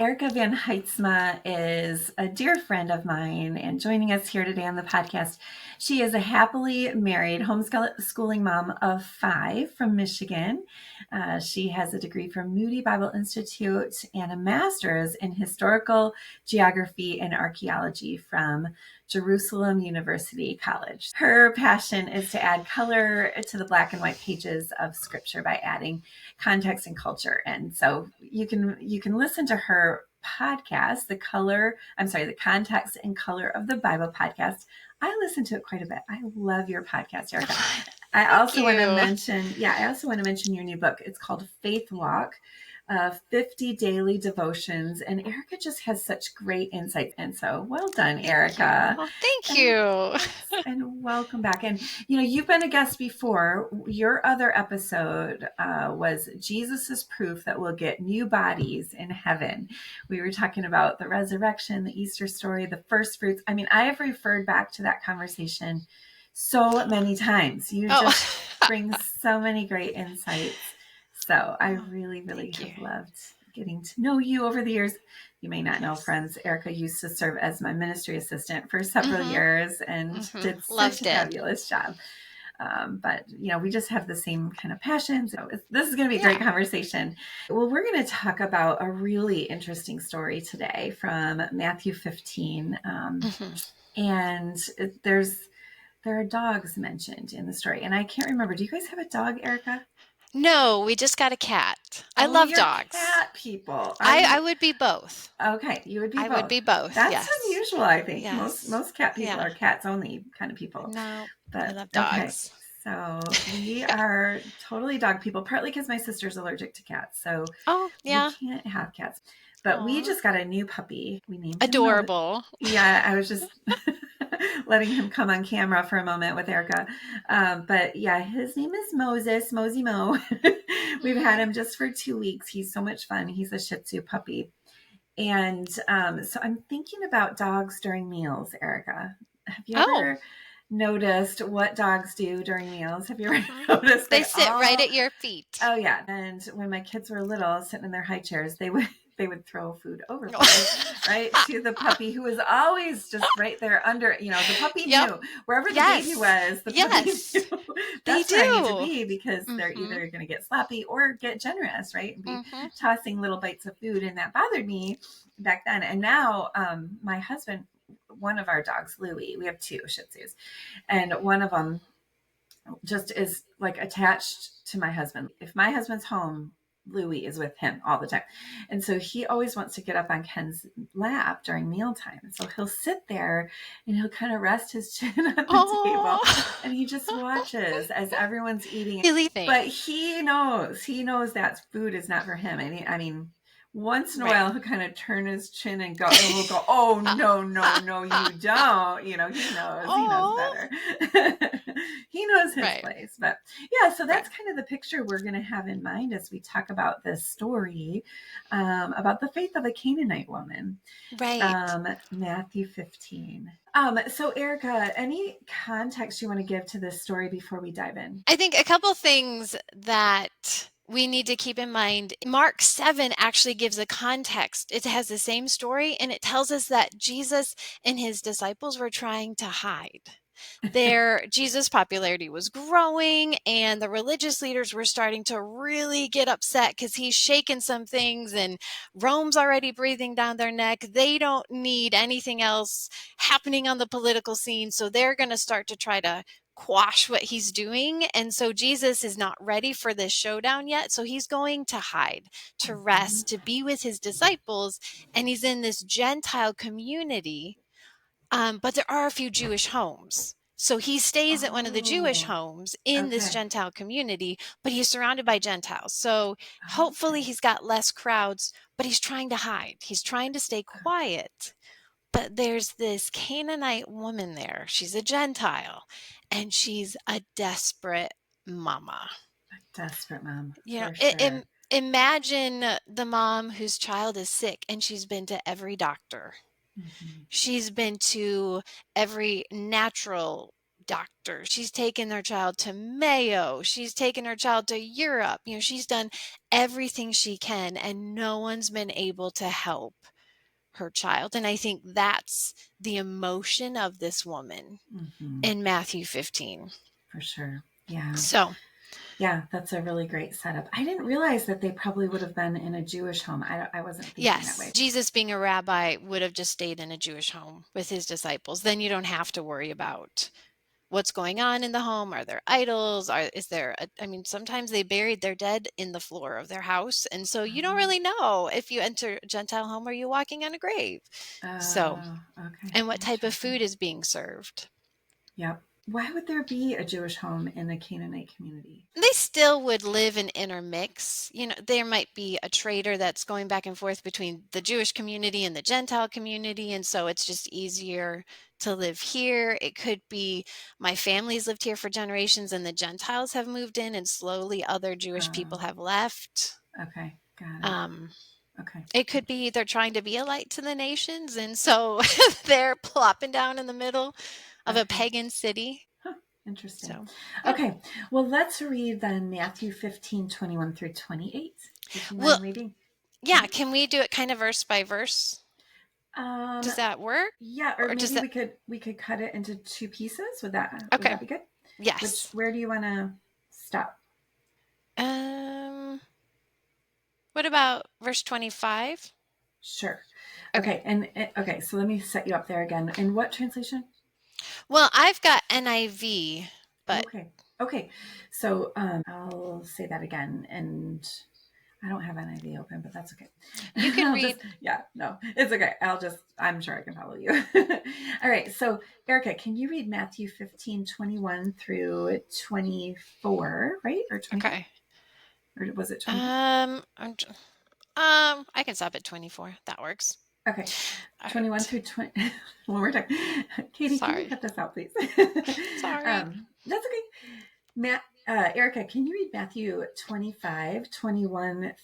Erika VanHaitsma is a dear friend of mine and joining us here today on the podcast. She is a happily married homeschooling mom of 5 from Michigan. She has a degree from Moody Bible Institute and a master's in historical geography and archaeology from Jerusalem University College. Her passion is to add color to the black and white pages of scripture by adding context and culture. And so you can listen to her podcast, the context and color of the Bible podcast. I listen to it quite a bit. I love your podcast, Erika. I also want to mention your new book. It's called Faith Walk, 50 Daily Devotions. And Erika just has such great insights. And so well done, Erika. Thank you. And welcome back. And, you've been a guest before. Your other episode was Jesus's proof that we'll get new bodies in heaven. We were talking about the resurrection, the Easter story, the first fruits. I mean, I have referred back to that conversation so many times. You just bring so many great insights. So I really, really have loved getting to know you over the years. You may not know, friends, Erika used to serve as my ministry assistant for several years and did such a fabulous job. But, we just have the same kind of passion. So this is going to be a great conversation. Well, we're going to talk about a really interesting story today from Matthew 15. And there are dogs mentioned in the story. And I can't remember. Do you guys have a dog, Erika? No, we just got a cat. I love dogs. Cat people. I would be both. Okay, you would be both. I would be both. That's unusual, I think. Yes. Most cat people are cats only kind of people. No, but I love dogs. Okay. So we are totally dog people, partly because my sister's allergic to cats. So we can't have cats. But we just got a new puppy. We named him Adorable. I was just letting him come on camera for a moment with Erika. But his name is Mosey Mo. We've had him just for 2 weeks. He's so much fun. He's a Shih Tzu puppy. And so I'm thinking about dogs during meals, Erika. Have you ever noticed what dogs do during meals? Have you ever noticed? They sit right at your feet. Oh, yeah. And when my kids were little, sitting in their high chairs, they would throw food over right to the puppy, who was always just right there under, the puppy knew wherever the baby was, the puppy knew that's where I need to be, because they're either going to get sloppy or get generous, right? And be tossing little bites of food. And that bothered me back then. And now my husband, one of our dogs, Louie, we have 2 Shih Tzus, and one of them just is like attached to my husband. If my husband's home, Louie is with him all the time. And so he always wants to get up on Ken's lap during mealtime. And so he'll sit there and he'll kind of rest his chin on the table, and he just watches as everyone's eating. But he knows that food is not for him. And I mean, once in a while he'll kind of turn his chin and we'll go, oh, no, you don't. He knows better. He knows his place. But so that's kind of the picture we're going to have in mind as we talk about this story, about the faith of a Canaanite woman. Right. Matthew 15. So Erika, any context you want to give to this story before we dive in? I think a couple things that we need to keep in mind. Mark 7 actually gives a context. It has the same story, and it tells us that Jesus and his disciples were trying to hide. Jesus' popularity was growing, and the religious leaders were starting to really get upset because he's shaking some things, and Rome's already breathing down their neck. They don't need anything else happening on the political scene, so they're going to start to try to quash what he's doing. And so Jesus is not ready for this showdown yet. So he's going to hide, to rest, to be with his disciples. And he's in this Gentile community. But there are a few Jewish homes. So he stays at one of the Jewish homes in this Gentile community, but he's surrounded by Gentiles. So hopefully he's got less crowds, but he's trying to hide. He's trying to stay quiet. But there's this Canaanite woman there. She's a Gentile, and she's a desperate mama. A desperate mom. Imagine the mom whose child is sick, and she's been to every doctor. She's been to every natural doctor. She's taken her child to Mayo. She's taken her child to Europe. She's done everything she can, and no one's been able to help her child. And I think that's the emotion of this woman in Matthew 15. For sure. Yeah. So, yeah, that's a really great setup. I didn't realize that they probably would have been in a Jewish home. I wasn't thinking that way. Jesus, being a rabbi, would have just stayed in a Jewish home with his disciples. Then you don't have to worry about what's going on in the home. Are there idols? Sometimes they buried their dead in the floor of their house. And so you don't really know if you enter a Gentile home, are you walking on a grave? Okay. And what type of food is being served? Yep. Why would there be a Jewish home in a Canaanite community? They still would live and intermix. There might be a trader that's going back and forth between the Jewish community and the Gentile community. And so it's just easier to live here. It could be my family's lived here for generations and the Gentiles have moved in and slowly other Jewish people have left. Okay. Got it. Okay. It could be they're trying to be a light to the nations. And so they're plopping down in the middle of a pagan city. Interesting. Okay. Well, let's read then Matthew 15, 21 through 28. Would you mind reading? Yeah. Can we do it kind of verse by verse? Does that work? Yeah. Or maybe we could cut it into two pieces. Would that be good? Yes. Where do you want to stop? What about verse 25? Sure. Okay. And so let me set you up there again. In what translation? Well, I've got NIV, but okay. So I'll say that again, and I don't have NIV open, but that's okay. You can read. It's okay. I'm sure I can follow you. All right. So Erika, can you read Matthew 15, 21 through 24, right? Or 20? Okay. Or was it 20? I can stop at 24. That works. Okay. 21 through 20. One more time. Katie, can you cut this out, please? Sorry. That's okay. Erika, can you read Matthew 15, 21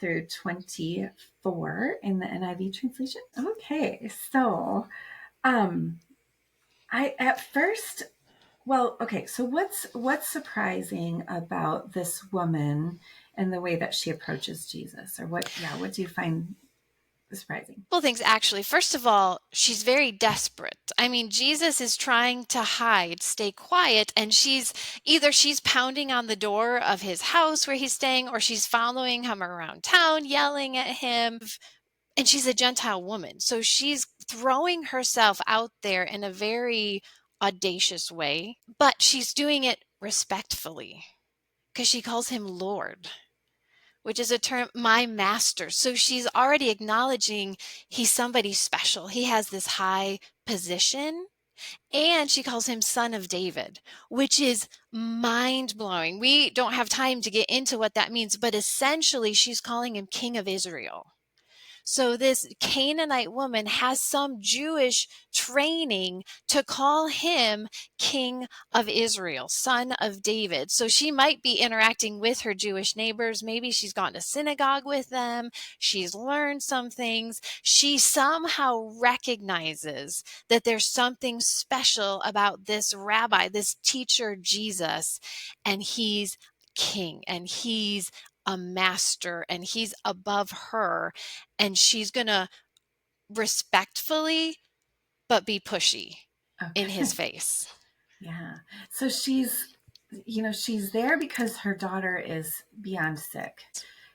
through 24 in the NIV translation? Okay. So, so what's surprising about this woman and the way that she approaches Jesus? Or what do you find surprising? Well, things actually. First of all, she's very desperate. I mean, Jesus is trying to hide, stay quiet, and she's pounding on the door of his house where he's staying, or she's following him around town, yelling at him. And she's a Gentile woman. So she's throwing herself out there in a very audacious way, but she's doing it respectfully because she calls him Lord, which is a term, my master. So she's already acknowledging he's somebody special. He has this high position. And she calls him Son of David, which is mind-blowing. We don't have time to get into what that means, but essentially she's calling him King of Israel. So this Canaanite woman has some Jewish training to call him King of Israel, Son of David. So she might be interacting with her Jewish neighbors. Maybe she's gone to synagogue with them. She's learned some things. She somehow recognizes that there's something special about this rabbi, this teacher, Jesus, and he's king, and he's a master, and he's above her, and she's gonna respectfully but be pushy in his face. Yeah. So she's there because her daughter is beyond sick.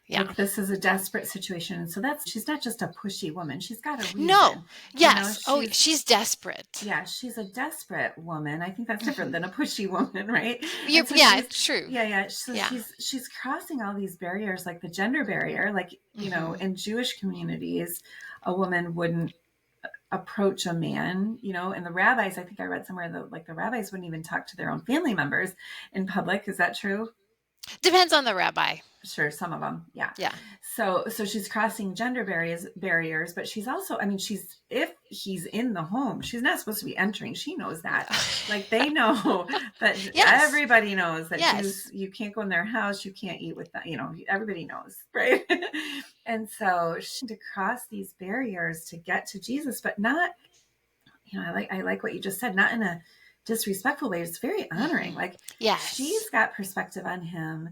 Yeah. Like, this is a desperate situation. And so she's not just a pushy woman. She's got a reason. No. Yes. She's desperate. Yeah. She's a desperate woman. I think that's different than a pushy woman, right? It's true. Yeah. So she's crossing all these barriers, like the gender barrier, like, in Jewish communities, a woman wouldn't approach a man, and the rabbis, I think I read somewhere that the rabbis wouldn't even talk to their own family members in public. Is that true? Depends on the rabbi. Sure, some of them, yeah. So she's crossing gender barriers, but she's also, if he's in the home, she's not supposed to be entering. She knows that. Like, they know that. Yes. Everybody knows that. Yes. You can't go in their house. You can't eat with them. Everybody knows, right? And so she had to cross these barriers to get to Jesus, but not I like what you just said, not in a disrespectful way. It's very honoring. Mm-hmm. Like, Yes. she's got perspective on him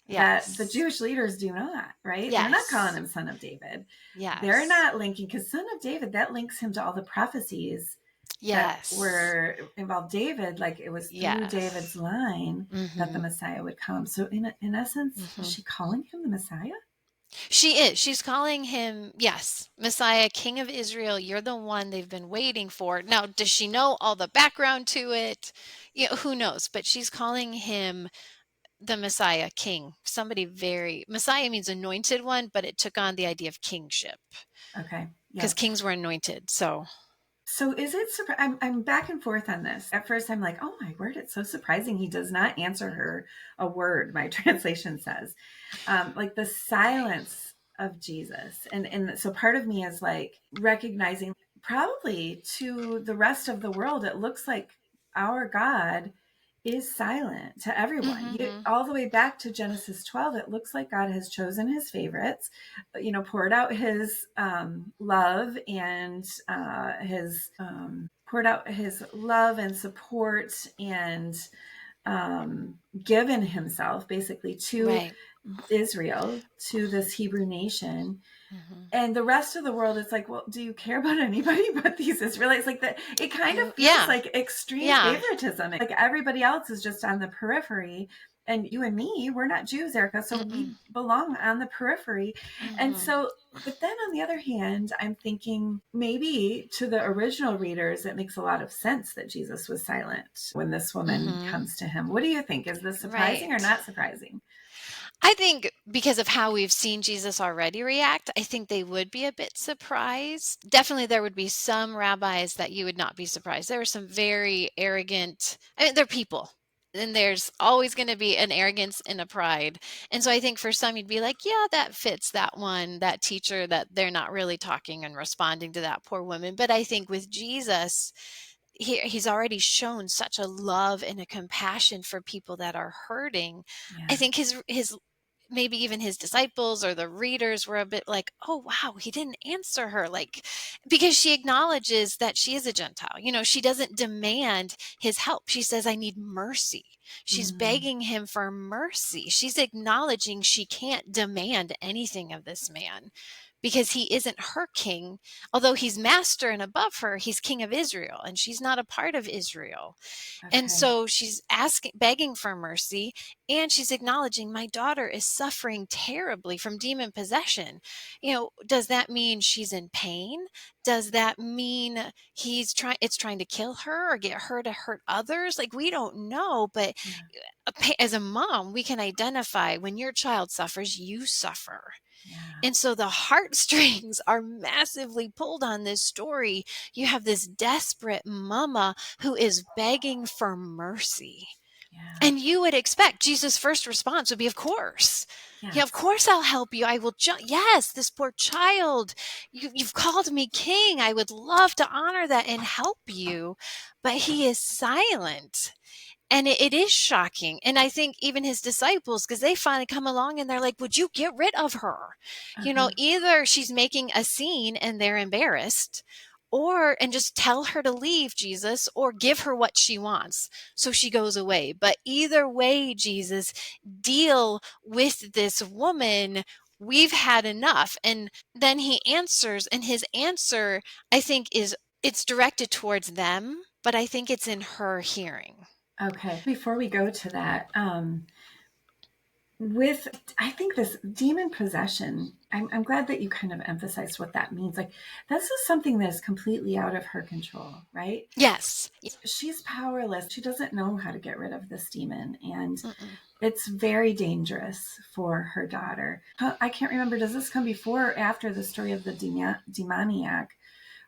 that the Yes. Jewish leaders do not, right? They're not calling Yes. him son of David. Yes. They're not linking, because son of David, that links him to all the prophecies that Yes. were involved David. Like, it was through Yes. David's line that the Mm-hmm. Messiah would come. So in essence, Mm-hmm. is she calling him the Messiah? She is. She's calling him, yes, Messiah, King of Israel. You're the one they've been waiting for. Now, does she know all the background to it? You know, who knows? But she's calling him the Messiah, King. Messiah means anointed one, but it took on the idea of kingship. Okay. Because Yeah. kings were anointed. So is it I'm back and forth on this. At first I'm like, oh my word, it's so surprising he does not answer her a word, my translation says. Like the silence of Jesus. And so part of me is like recognizing, probably to the rest of the world, it looks like our God is silent to everyone. All the way back to Genesis 12, it looks like God has chosen his favorites, poured out his love and poured out his love and support, and given himself basically to Israel, to this Hebrew nation. And the rest of the world is like, well, do you care about anybody but these Israelites? Like that, it kind of feels like extreme favoritism. Like everybody else is just on the periphery. And you and me, we're not Jews, Erika, so we belong on the periphery. And so, but then on the other hand, I'm thinking maybe to the original readers, it makes a lot of sense that Jesus was silent when this woman comes to him. What do you think? Is this surprising or not surprising? I think because of how we've seen Jesus already react, I think they would be a bit surprised. Definitely there would be some rabbis that you would not be surprised. There are some very arrogant, they're people. And there's always going to be an arrogance and a pride. And so I think for some, you'd be like, yeah, that fits that one, that teacher, that they're not really talking and responding to that poor woman. But I think with Jesus, he's already shown such a love and a compassion for people that are hurting. Yeah. I think his maybe even his disciples or the readers were a bit like, oh, wow, he didn't answer her. Like, because she acknowledges that she is a Gentile. She doesn't demand his help. She says, I need mercy. She's begging him for mercy. She's acknowledging she can't demand anything of this man because he isn't her king. Although he's master and above her, he's king of Israel, and she's not a part of Israel. Okay. And so she's begging for mercy, and she's acknowledging my daughter is suffering terribly from demon possession. Does that mean she's in pain? Does that mean it's trying to kill her or get her to hurt others? Like, we don't know, but as a mom, we can identify when your child suffers, you suffer. Yeah. And so the heartstrings are massively pulled on this story. You have this desperate mama who is begging for mercy. Yeah. And you would expect Jesus' first response would be, of course. Yes. Yeah, of course I'll help you. I will. Yes, this poor child. You've called me king. I would love to honor that and help you. But he is silent. And it is shocking. And I think even his disciples, because they finally come along and they're like, would you get rid of her? Either she's making a scene and they're embarrassed, and just tell her to leave, Jesus, or give her what she wants so she goes away. But either way, Jesus, deal with this woman. We've had enough. And then he answers, and his answer, I think, it's directed towards them, but I think it's in her hearing. Okay. Before we go to that, I think this demon possession, I'm glad that you kind of emphasized what that means. Like, this is something that is completely out of her control, right? Yes. She's powerless. She doesn't know how to get rid of this demon. And it's very dangerous for her daughter. I can't remember, does this come before or after the story of the demoniac,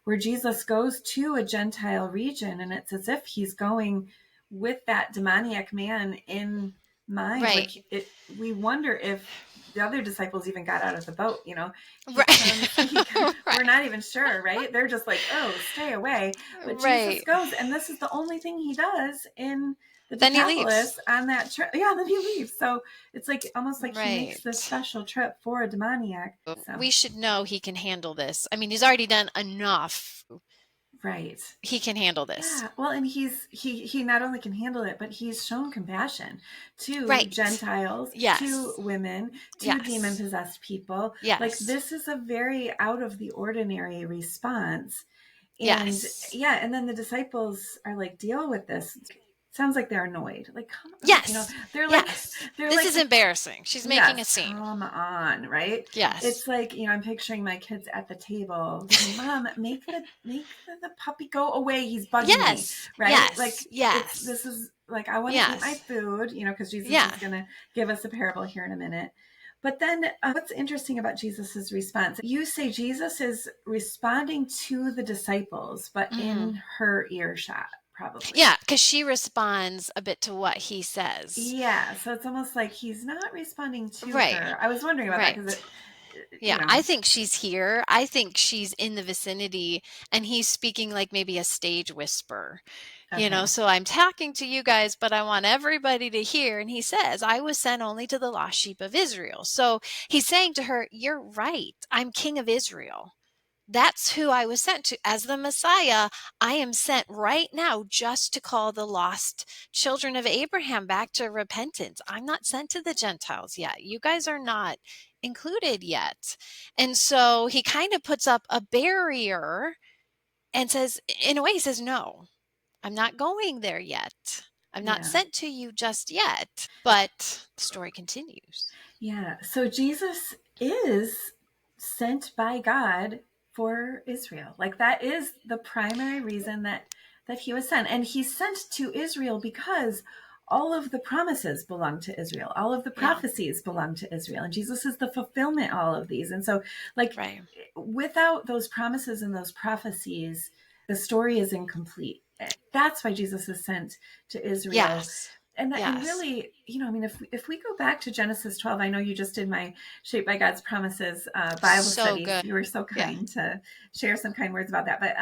where Jesus goes to a Gentile region, and it's as if he's going with that demoniac man in mind. Right. Like, we wonder if the other disciples even got out of the boat, Right. We're not even sure, right? They're just like, oh, stay away. But Jesus goes, and this is the only thing he does in the Decapolis on that trip. Yeah, then he leaves. So it's like almost like he makes this special trip for a demoniac. So. We should know he can handle this. I mean, he's already done enough. Right. He can handle this. Yeah. Well, and he not only can handle it, but he's shown compassion to Right. Gentiles, to Yes. women, to Yes. demon-possessed people. Like, Yes. this is a very out of the ordinary response. And Yes. yeah, and then the disciples are like, deal with this. Sounds like they're annoyed. Like, come on, Yes. they're like, Yes. they're This like, is embarrassing. She's making a yes, scene. come on, right? Yes. It's like, I'm picturing my kids at the table saying, Mom, make the puppy go away. He's bugging me, Yes. right? Like, Yes. Yes. this is like, I want to eat my Yes. food, because Jesus Yeah. is going to give us a parable here in a minute. But then what's interesting about Jesus's response, you say Jesus is responding to the disciples, but in her earshot, probably. Yeah, because she responds a bit to what he says. Yeah, so it's almost like he's not responding to Right. her. I was wondering about that because Yeah, I think she's here. I think she's in the vicinity, and he's speaking like maybe a stage whisper. Okay. So I'm talking to you guys, but I want everybody to hear. And he says, I was sent only to the lost sheep of Israel. So he's saying to her, you're right. I'm king of Israel. That's who I was sent to. As the Messiah, I am sent right now just to call the lost children of Abraham back to repentance. I'm not sent to the Gentiles yet. You guys are not included yet. And so he kind of puts up a barrier and says, in a way, he says, no, I'm not going there yet. I'm not sent to you just yet. But the story continues. Yeah. So Jesus is sent by God for Israel. Like, that is the primary reason that he was sent. And he's sent to Israel because all of the promises belong to Israel. All of the prophecies belong to Israel. And Jesus is the fulfillment of all of these. And so, like, without those promises and those prophecies, the story is incomplete. That's why Jesus is sent to Israel. Yes. And really, if we go back to Genesis 12, I know you just did my Shaped by God's Promises Bible study. Good. You were so kind to share some kind words about that. But,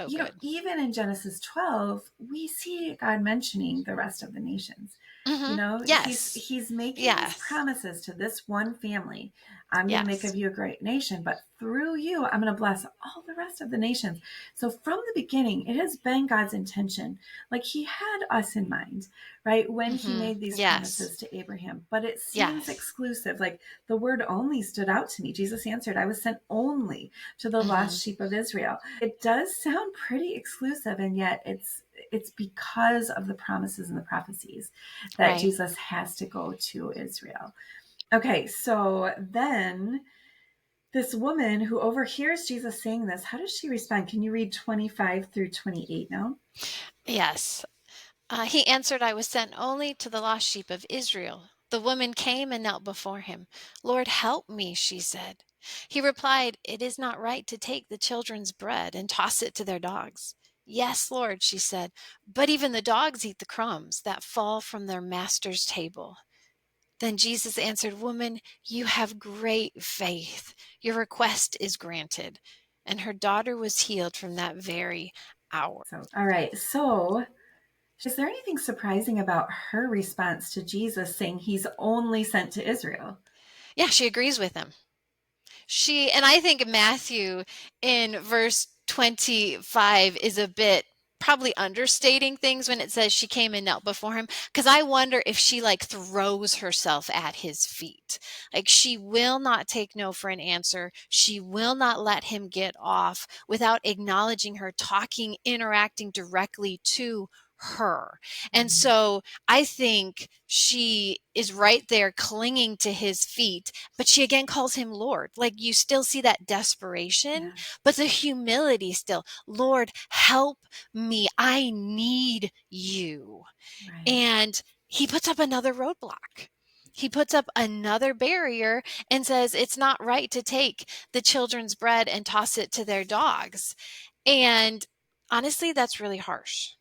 good. Even in Genesis 12, we see God mentioning the rest of the nations. He's making these promises to this one family. I'm going to make of you a great nation, but through you, I'm going to bless all the rest of the nations. So from the beginning, it has been God's intention. Like, he had us in mind, right? When he made these promises to Abraham, but it seems exclusive. Like, the word only stood out to me. Jesus answered, I was sent only to the lost sheep of Israel. It does sound pretty exclusive, and yet it's because of the promises and the prophecies that Jesus has to go to Israel. Okay, so then this woman who overhears Jesus saying this, how does she respond? Can you read 25 through 28 now? Yes. He answered, I was sent only to the lost sheep of Israel. The woman came and knelt before him. Lord, help me, she said. He replied, it is not right to take the children's bread and toss it to their dogs. Yes, Lord, she said, but even the dogs eat the crumbs that fall from their master's table. Then Jesus answered, woman, you have great faith. Your request is granted. And her daughter was healed from that very hour. All right. So is there anything surprising about her response to Jesus saying he's only sent to Israel? Yeah, she agrees with him. And I think Matthew in verse 25 is a bit probably understating things when it says she came and knelt before him, because I wonder if she throws herself at his feet. Like, she will not take no for an answer. She will not let him get off without acknowledging her, talking, interacting directly to her. And so I think she is right there clinging to his feet, but she again calls him Lord. Like, you still see that desperation, but the humility still. Lord, help me. I need you. And he puts up another roadblock. He puts up another barrier and says it's not right to take the children's bread and toss it to their dogs. And honestly, that's really harsh.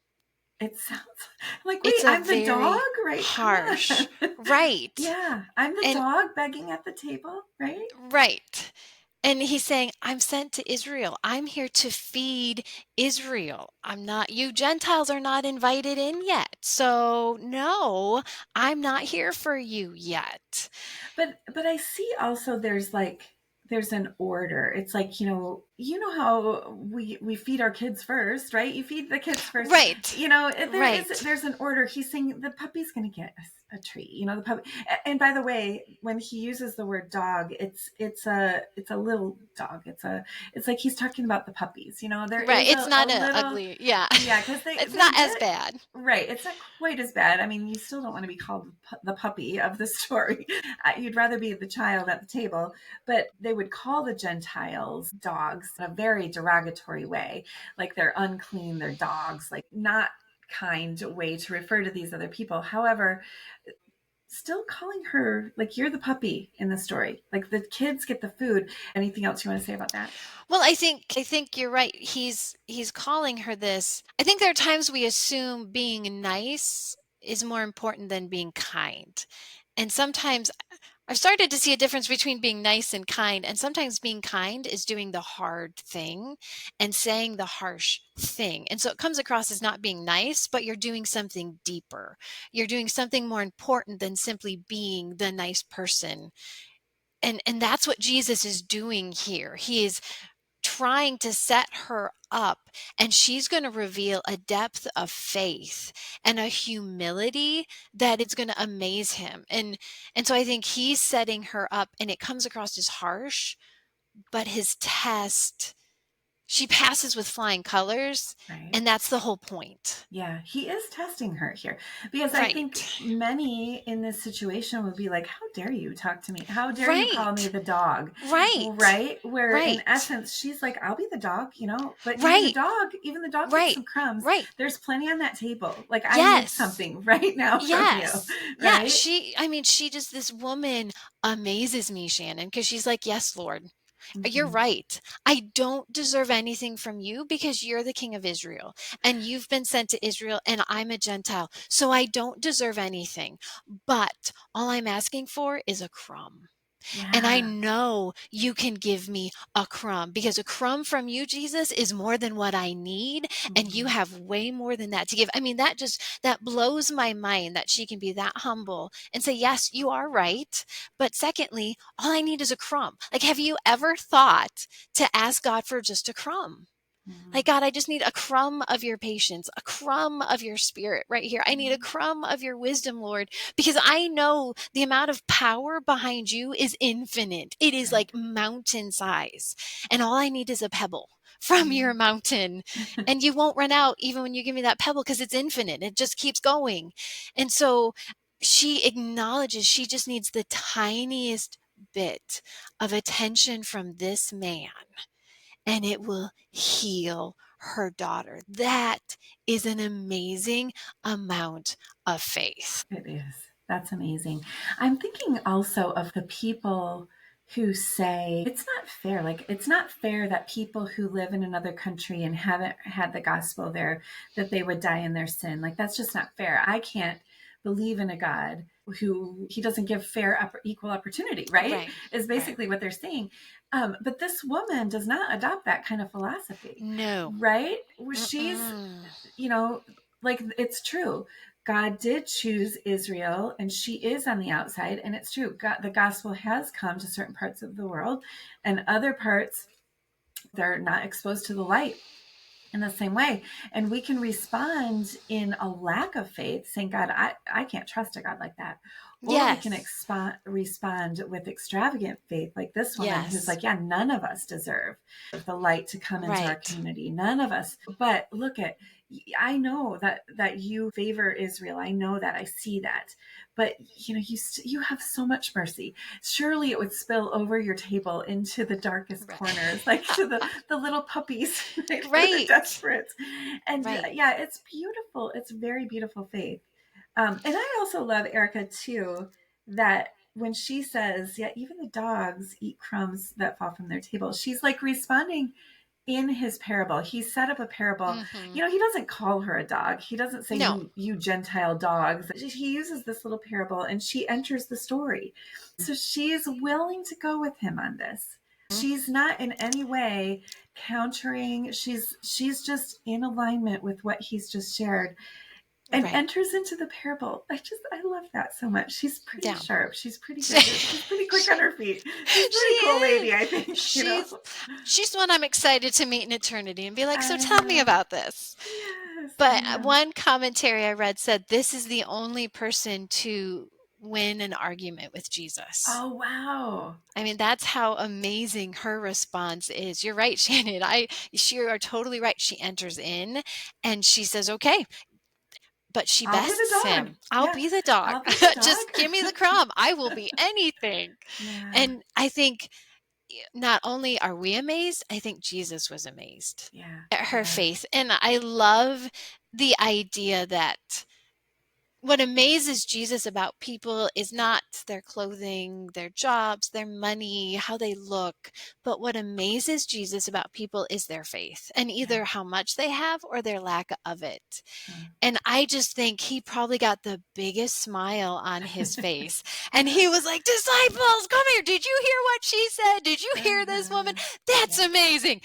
It sounds like, wait, I'm the dog, right? Harsh. Right. Yeah, I'm the dog begging at the table, right? Right. And he's saying, I'm sent to Israel. I'm here to feed Israel. You Gentiles are not invited in yet. So no, I'm not here for you yet. But I see also there's there's an order. It's like, how we feed our kids first, right? You feed the kids first. Right. There's an order. He's saying the puppy's going to get a treat, the puppy. And by the way, when he uses the word dog, it's a little dog. It's like he's talking about the puppies, Right. It's not a little ugly. Yeah. Yeah. Cause it's not as bad. Right. It's not quite as bad. I mean, you still don't want to be called the puppy of the story. You'd rather be the child at the table, but they would call the Gentiles dogs in a very derogatory way. Like they're unclean, they're dogs, like not kind way to refer to these other people. However, still calling her like you're the puppy in the story. Like the kids get the food. Anything else you want to say about that? Well, I think you're right. He's calling her this. I think there are times we assume being nice is more important than being kind. And sometimes I've started to see a difference between being nice and kind. And sometimes being kind is doing the hard thing and saying the harsh thing. And so it comes across as not being nice, but you're doing something deeper. You're doing something more important than simply being the nice person. And that's what Jesus is doing here. He is trying to set her up, and she's going to reveal a depth of faith and a humility that it's going to amaze him. And so I think he's setting her up, and it comes across as harsh, but his test, she passes with flying colors, right. And that's the whole point. Yeah, he is testing her here because I think many in this situation would be like, how dare you talk to me? How dare you call me the dog? Right. Where in essence, she's like, I'll be the dog, but even the dog gets some crumbs. There's plenty on that table. Like I need something right now from you. Right? Yeah. She just, this woman amazes me, Shannon, because she's like, yes, Lord. Mm-hmm. You're right. I don't deserve anything from you because you're the King of Israel and you've been sent to Israel and I'm a Gentile. So I don't deserve anything. But all I'm asking for is a crumb. Yeah. And I know you can give me a crumb because a crumb from you, Jesus, is more than what I need. Mm-hmm. And you have way more than that to give. I mean, that blows my mind that she can be that humble and say, yes, you are right. But secondly, all I need is a crumb. Like, have you ever thought to ask God for just a crumb? Like, God, I just need a crumb of your patience, a crumb of your spirit right here. I need a crumb of your wisdom, Lord, because I know the amount of power behind you is infinite. It is like mountain size. And all I need is a pebble from your mountain. And you won't run out even when you give me that pebble because it's infinite. It just keeps going. And so she acknowledges she just needs the tiniest bit of attention from this man. And it will heal her daughter. That is an amazing amount of faith. It is. That's amazing. I'm thinking also of the people who say it's not fair. Like, it's not fair that people who live in another country and haven't had the gospel there, that they would die in their sin. Like, that's just not fair. I can't believe in a God who he doesn't give fair, equal opportunity, right? Is basically what they're saying. But this woman does not adopt that kind of philosophy. No. Right? She's, like, it's true. God did choose Israel and she is on the outside. And it's true. God, the gospel has come to certain parts of the world and other parts, they're not exposed to the light in the same way. And we can respond in a lack of faith saying, God, I can't trust a God like that. Or we can respond with extravagant faith like this woman who's like, none of us deserve the light to come into our community. None of us. But look I know that you favor Israel. I know that. I see that. But, you have so much mercy. Surely it would spill over your table into the darkest corners, like to the little puppies, the desperate. And it's beautiful. It's very beautiful faith. And I also love Erika too, that when she says, even the dogs eat crumbs that fall from their table, she's like responding in his parable. He set up a parable. Mm-hmm. He doesn't call her a dog. He doesn't say, you Gentile dogs. He uses this little parable and she enters the story. So she is willing to go with him on this. Mm-hmm. She's not in any way countering. She's just in alignment with what he's just shared. and enters into the parable. I love that so much. She's pretty sharp. She's pretty good. She's pretty quick on her feet. She's a pretty cool lady, I think. She's one I'm excited to meet in eternity and be like, so tell me about this. Yes. But one commentary I read said this is the only person to win an argument with Jesus. Oh, wow. I mean, that's how amazing her response is. You're right, Shannon. You are totally right. She enters in and she says, okay, but she bests him. I'll be the dog. Just give me the crumb. I will be anything. Yeah. And I think not only are we amazed, I think Jesus was amazed at her faith. And I love the idea that what amazes Jesus about people is not their clothing, their jobs, their money, how they look, but what amazes Jesus about people is their faith, and either how much they have or their lack of it. And I just think he probably got the biggest smile on his face. And he was like, disciples, come here. Did you hear what she said? Did you hear this woman? That's amazing.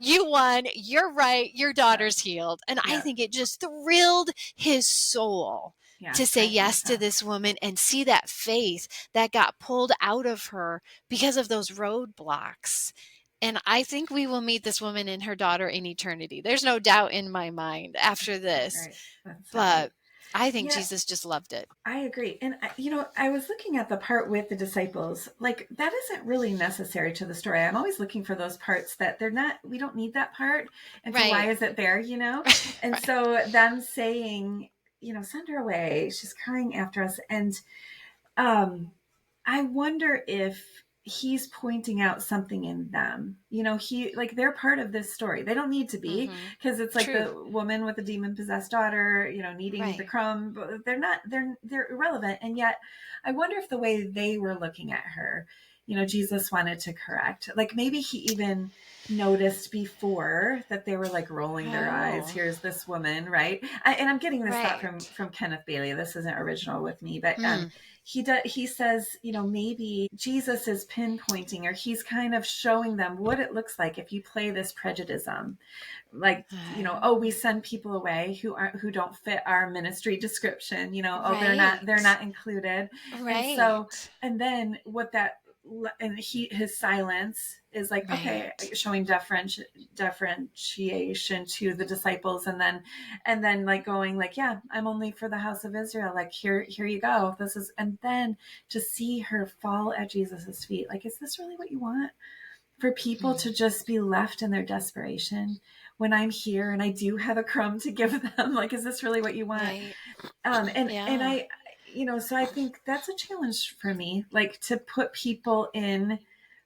You won. You're right. Your daughter's healed. And I think it just thrilled his soul to say yes to this woman and see that faith that got pulled out of her because of those roadblocks. And I think we will meet this woman and her daughter in eternity. There's no doubt in my mind after this. But I think Jesus just loved it. I agree. And, I was looking at the part with the disciples. Like, that isn't really necessary to the story. I'm always looking for those parts that we don't need that part. And so why is it there, And so them saying, send her away. She's crying after us. And I wonder if he's pointing out something in them. They're part of this story. They don't need to be, because it's like the woman with the demon possessed daughter, needing the crumb. They're irrelevant. And yet I wonder if the way they were looking at her, Jesus wanted to correct. Like, maybe he even noticed before that they were like rolling their eyes. Here's this woman, right? And I'm getting this thought from Kenneth Bailey. This isn't original with me, but he says, maybe Jesus is pinpointing, or he's kind of showing them what it looks like if you play this prejudice. Like, we send people away who don't fit our ministry description, they're not included. And then his silence is like, showing differentiation to the disciples, and then like going like, I'm only for the house of Israel. Like, here you go. And then to see her fall at Jesus's feet. Like, is this really what you want? For people to just be left in their desperation when I'm here and I do have a crumb to give them? Like, is this really what you want? And I, so I think that's a challenge for me, like, to put people in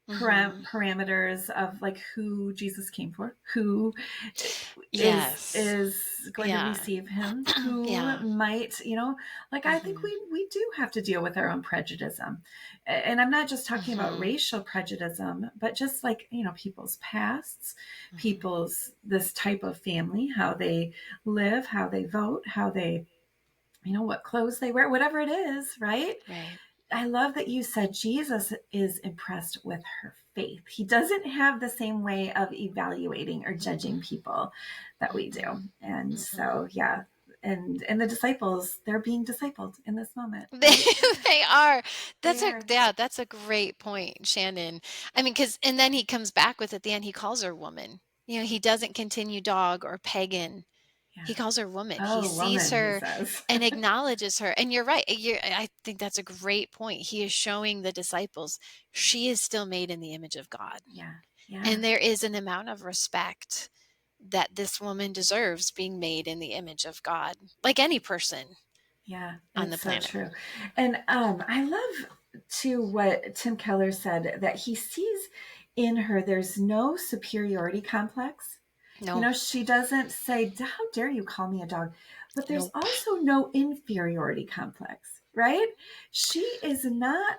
parameters of like who Jesus came for, who is going to receive him, who might, I think we do have to deal with our own prejudice. And I'm not just talking about racial prejudice, but just like, people's pasts, people's this type of family, how they live, how they vote, how they, what clothes they wear, whatever it is, right? I love that you said Jesus is impressed with her faith. He doesn't have the same way of evaluating or judging people that we do. And so, and the disciples, they're being discipled in this moment. They are. That's a great point, Shannon. I mean, and then he comes back with, at the end, he calls her woman. He doesn't continue dog or pagan. He calls her woman. He sees her and acknowledges her. And you're right. I think that's a great point. He is showing the disciples she is still made in the image of God. And there is an amount of respect that this woman deserves, being made in the image of God, like any person on the planet. So true. And I love, too, what Tim Keller said, that he sees in her, there's no superiority complex. No. She doesn't say, how dare you call me a dog? But there's also no inferiority complex, right? She is not,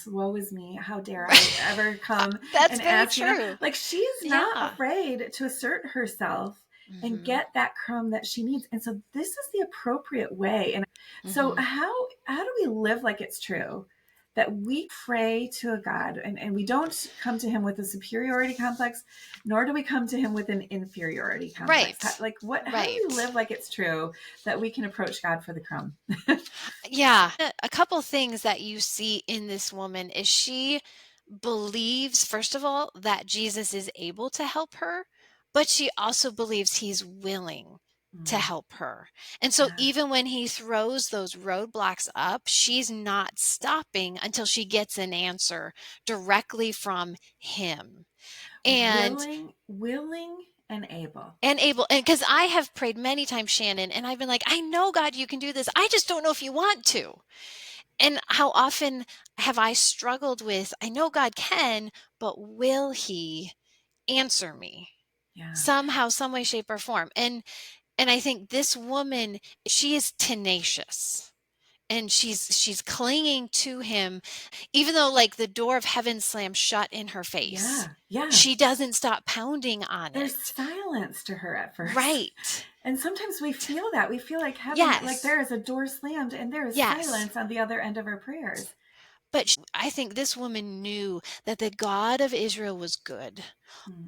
woe is me. How dare I ever come and ask you? Like, she's not afraid to assert herself and get that crumb that she needs. And so this is the appropriate way. And so how do we live like it's true that we pray to a God, and we don't come to him with a superiority complex, nor do we come to him with an inferiority complex. Right. How do we live like it's true that we can approach God for the crumb? Yeah. A couple things that you see in this woman is she believes, first of all, that Jesus is able to help her, but she also believes he's willing to help her. And so even when he throws those roadblocks up, she's not stopping until she gets an answer directly from him. And willing and able. And because I have prayed many times, Shannon, and I've been like, I know, God, you can do this. I just don't know if you want to. And how often have I struggled with, I know God can, but will he answer me? Yeah. Somehow, some way, shape, or form. And I think this woman, she is tenacious. And she's clinging to him, even though like the door of heaven slams shut in her face. Yeah. She doesn't stop pounding on There's it. There's silence to her at first. Right. And sometimes we feel that. We feel like heaven, like there is a door slammed and there is silence on the other end of our prayers. But I think this woman knew that the God of Israel was good.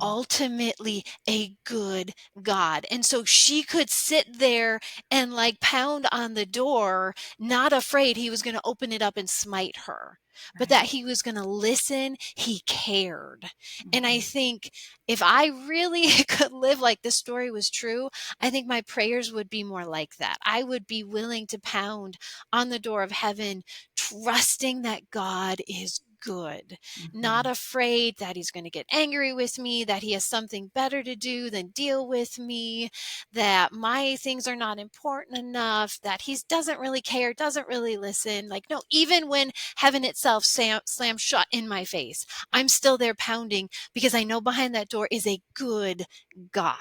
Ultimately a good God. And so she could sit there and like pound on the door, not afraid he was going to open it up and smite her, but that he was going to listen. He cared. And I think if I really could live like this story was true, I think my prayers would be more like that. I would be willing to pound on the door of heaven, trusting that God is good, not afraid that he's going to get angry with me, that he has something better to do than deal with me, that my things are not important enough, that he doesn't really care, doesn't really listen. Like, no, even when heaven itself slams shut in my face, I'm still there pounding because I know behind that door is a good God.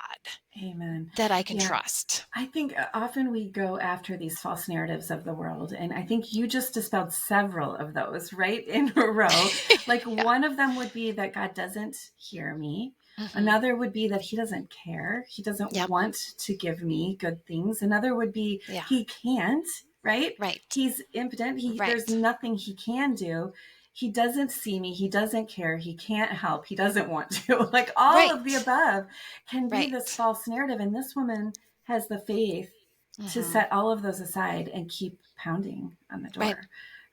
Amen. That I can trust. I think often we go after these false narratives of the world. And I think you just dispelled several of those right in a row. Like one of them would be that God doesn't hear me. Another would be that he doesn't care. He doesn't want to give me good things. Another would be he can't, right? He's impotent. There's nothing he can do. He doesn't see me. He doesn't care. He can't help. He doesn't want to. Like all of the above can be this false narrative. And this woman has the faith to set all of those aside and keep pounding on the door.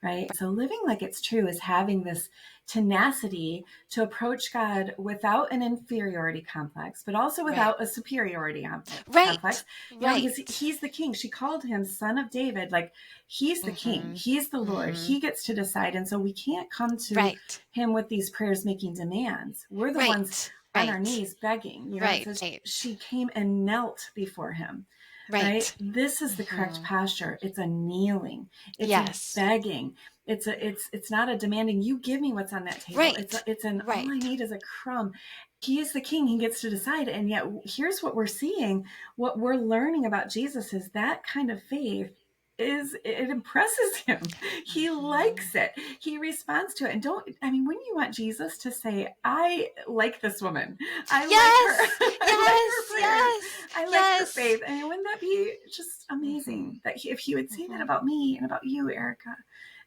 Right. So living like it's true is having this tenacity to approach God without an inferiority complex, but also without a superiority complex. You know, because he's the king. She called him son of David. Like he's the king. He's the Lord. He gets to decide. And so we can't come to him with these prayers making demands. We're the ones on our knees begging. You know, it says she came and knelt before him. Right. This is the correct posture. It's a kneeling. It's a begging. It's not a demanding. You give me what's on that table. It's an all I need is a crumb. He is the king. He gets to decide. And yet here's what we're seeing. What we're learning about Jesus is that kind of faith it impresses him. He likes it. He responds to it. And when you want Jesus to say, I like this woman. I like her. I like her faith. And wouldn't that be just amazing that if he would say that about me and about you, Erika,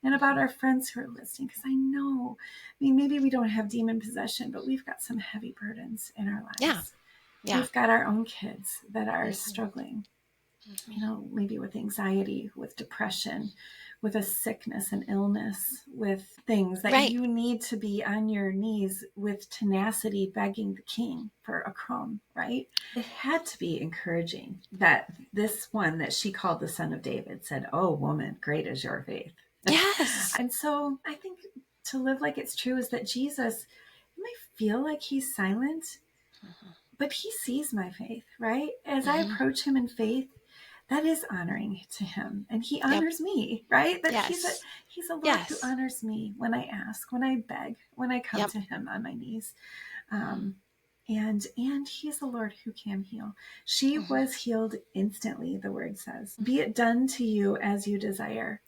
and about our friends who are listening? Because I know, maybe we don't have demon possession, but we've got some heavy burdens in our lives. We've got our own kids that are struggling. You know, maybe with anxiety, with depression, with a sickness and illness, with things that you need to be on your knees with tenacity begging the king for a crumb, right? It had to be encouraging that this one that she called the son of David said, "Oh, woman, great is your faith." Yes. And so I think to live like it's true is that Jesus, you may feel like he's silent, but he sees my faith, right? As I approach him in faith, that is honoring to him, and he honors me, right? That he's a Lord who honors me when I ask, when I beg, when I come to him on my knees, and he's the Lord who can heal. She was healed instantly. The word says, "Be it done to you as you desire."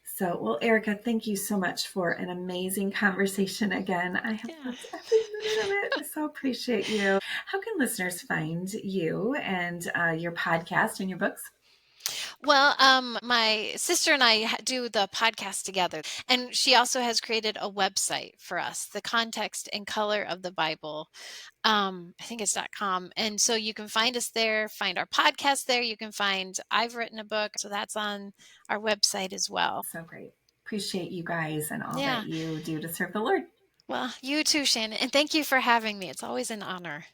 So, well, Erika, thank you so much for an amazing conversation again. I have loved every minute of it. I so appreciate you. How can listeners find you and your podcast and your books? Well, my sister and I do the podcast together, and she also has created a website for us, the context and color of the Bible. I think it's .com. And so you can find us there, find our podcast there. You can find, I've written a book, so that's on our website as well. So great. Appreciate you guys and all Yeah. that you do to serve the Lord. Well, you too, Shannon. And thank you for having me. It's always an honor.